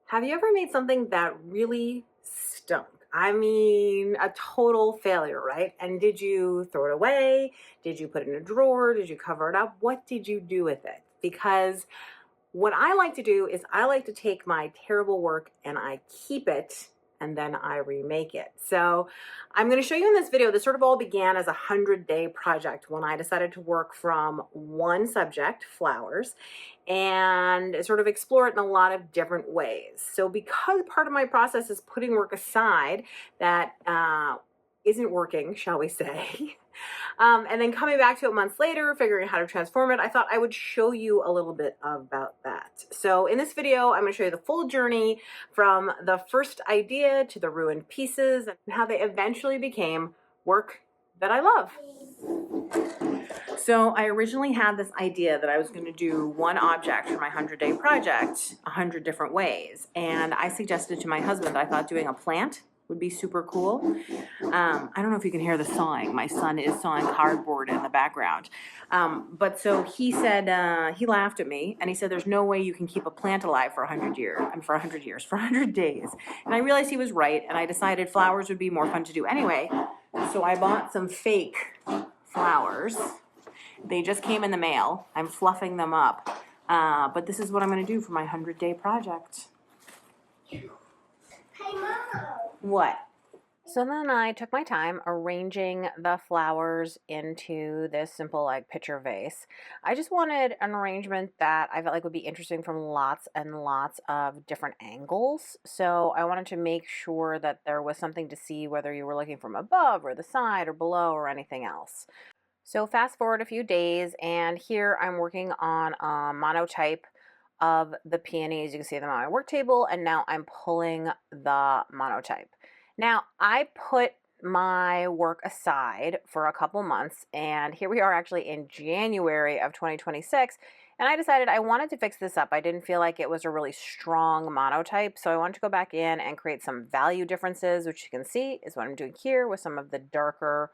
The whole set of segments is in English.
Have you ever made something that really stunk? I mean, a total failure, right? And did you throw it away? Did you put it in a drawer? Did you cover it up? What did you do with it? Because what I like to do is I like to take my terrible work and I keep it and then I remake it. So I'm going to show you in this video, this sort of all began as a 100-day project when I decided to work from one subject, flowers, and sort of explore it in a lot of different ways. So because part of my process is putting work aside that isn't working, shall we say, and then coming back to it months later, figuring out how to transform it, I thought I would show you a little bit about that. So in this video, I'm going to show you the full journey from the first idea to the ruined pieces and how they eventually became work that I love. So I originally had this idea that I was going to do one object for my 100-day project 100 different ways. And I suggested to my husband that I thought doing a plant would be super cool. I don't know if you can hear the sawing. My son is sawing cardboard in the background. But so he said, he laughed at me and he said, there's no way you can keep a plant alive for 100 years, for 100 days. And I realized he was right. And I decided flowers would be more fun to do anyway. So I bought some fake flowers. They just came in the mail. I'm fluffing them up. But this is what I'm going to do for my 100-day project. Hey, Mom. What? So then I took my time arranging the flowers into this simple like picture vase. I just wanted an arrangement that I felt like would be interesting from lots and lots of different angles. So I wanted to make sure that there was something to see whether you were looking from above or the side or below or anything else. So fast forward a few days and here I'm working on a monotype of the peonies. You can see them on my work table and now I'm pulling the monotype. Now I put my work aside for a couple months and here we are actually in January of 2026 and I decided I wanted to fix this up. I didn't feel like it was a really strong monotype, so I wanted to go back in and create some value differences, which you can see is what I'm doing here with some of the darker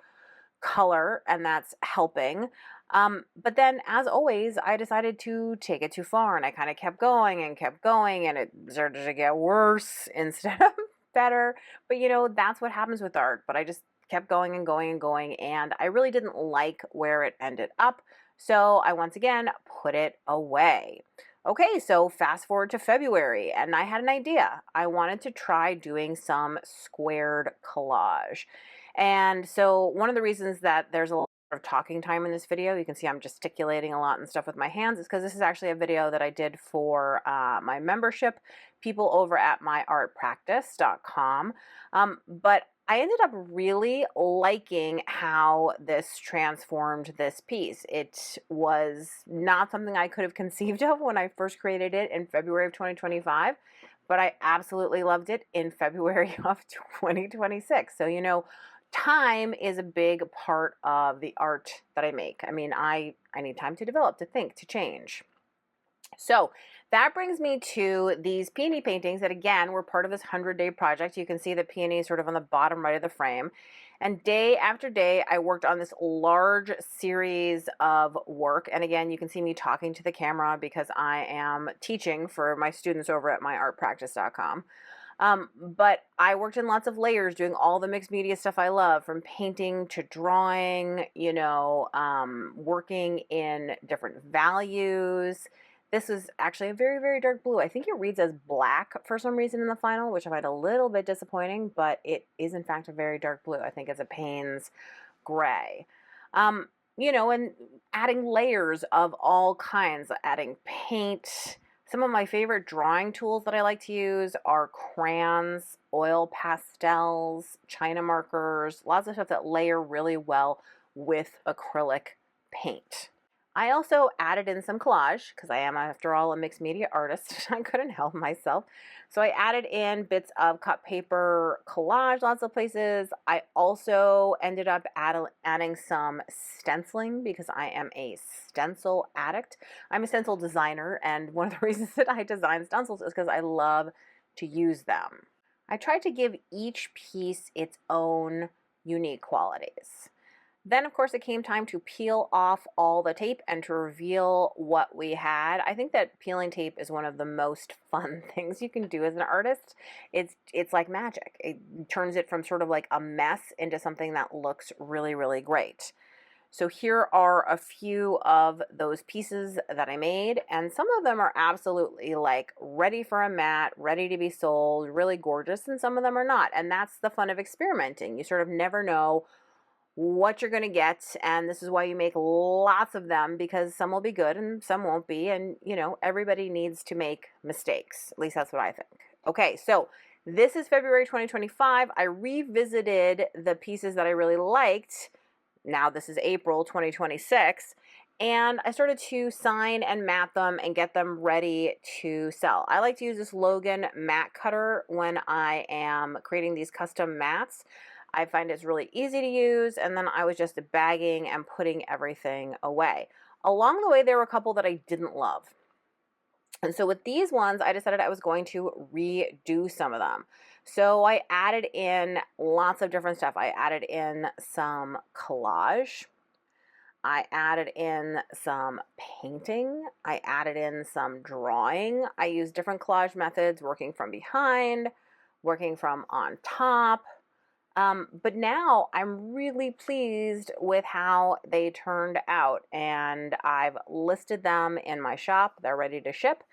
color, and that's helping. But then, as always, I decided to take it too far, and I kind of kept going, and it started to get worse instead of better. But you know, that's what happens with art. But I just kept going and going and going, and I really didn't like where it ended up. So I once again put it away. Okay, so fast forward to February, and I had an idea. I wanted to try doing some squared collage. And so one of the reasons that there's a lot of talking time in this video, you can see I'm gesticulating a lot and stuff with my hands, is because this is actually a video that I did for my membership people over at myartpractice.com. But I ended up really liking how this transformed this piece. It was not something I could have conceived of when I first created it in February of 2025, but I absolutely loved it in February of 2026. So, you know, time is a big part of the art that I make. I mean, I need time to develop, to think, to change. So that brings me to these peony paintings that, again, were part of this 100-day project. You can see the peonies sort of on the bottom right of the frame. And day after day, I worked on this large series of work. And again, you can see me talking to the camera because I am teaching for my students over at myartpractice.com. But I worked in lots of layers doing all the mixed media stuff I love, from painting to drawing, you know, working in different values. This is actually a very, very dark blue. I think it reads as black for some reason in the final, which I find a little bit disappointing, but it is in fact a very dark blue. I think it's a Payne's gray. You know, and adding layers of all kinds, adding paint. Some of my favorite drawing tools that I like to use are crayons, oil pastels, China markers, lots of stuff that layer really well with acrylic paint. I also added in some collage because I am, after all, a mixed media artist. I couldn't help myself. So I added in bits of cut paper collage, lots of places. I also ended up adding some stenciling because I am a stencil addict. I'm a stencil designer, and one of the reasons that I design stencils is because I love to use them. I tried to give each piece its own unique qualities. Then, of course, it came time to peel off all the tape and to reveal what we had. I think that peeling tape is one of the most fun things you can do as an artist. It's like magic. It turns it from sort of like a mess into something that looks really, really great. So here are a few of those pieces that I made, and some of them are absolutely like ready for a mat, ready to be sold, really gorgeous, and some of them are not. And that's the fun of experimenting. You sort of never know what you're going to get, and this is why you make lots of them, because some will be good and some won't be, and everybody needs to make mistakes. At least that's what I think. Okay, so this is February 2025. I revisited the pieces that I really liked. Now this is April 2026, and I started to sign and mat them and get them ready to sell. I like to use this Logan mat cutter when I am creating these custom mats. I find it's really easy to use, and then I was just bagging and putting everything away. Along the way, there were a couple that I didn't love. And so with these ones, I decided I was going to redo some of them. So I added in lots of different stuff. I added in some collage. I added in some painting. I added in some drawing. I used different collage methods, working from behind, working from on top. But now I'm really pleased with how they turned out, and I've listed them in my shop. They're ready to ship,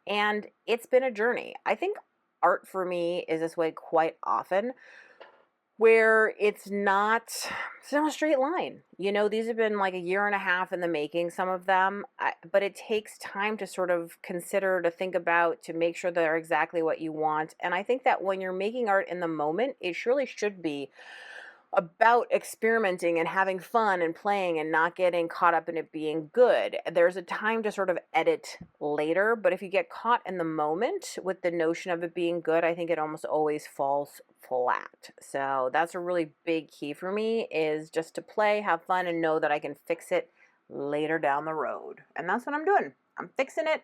and it's been a journey. I think art for me is this way quite often, where it's not a straight line. These have been like a year and a half in the making, some of them, but it takes time to sort of consider, to think about, to make sure they're exactly what you want. And I think that when you're making art in the moment, it surely should be about experimenting and having fun and playing and not getting caught up in it being good. There's a time to sort of edit later, but if you get caught in the moment with the notion of it being good, I think it almost always falls flat. So that's a really big key for me, is just to play, have fun, and know that I can fix it later down the road. And that's what I'm doing. I'm fixing it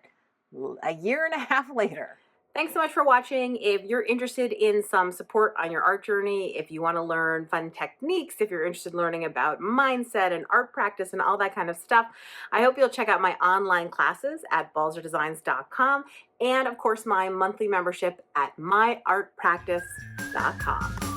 a year and a half later. Thanks so much for watching. If you're interested in some support on your art journey, if you want to learn fun techniques, if you're interested in learning about mindset and art practice and all that kind of stuff, I hope you'll check out my online classes at balzerdesigns.com, and of course my monthly membership at myartpractice.com.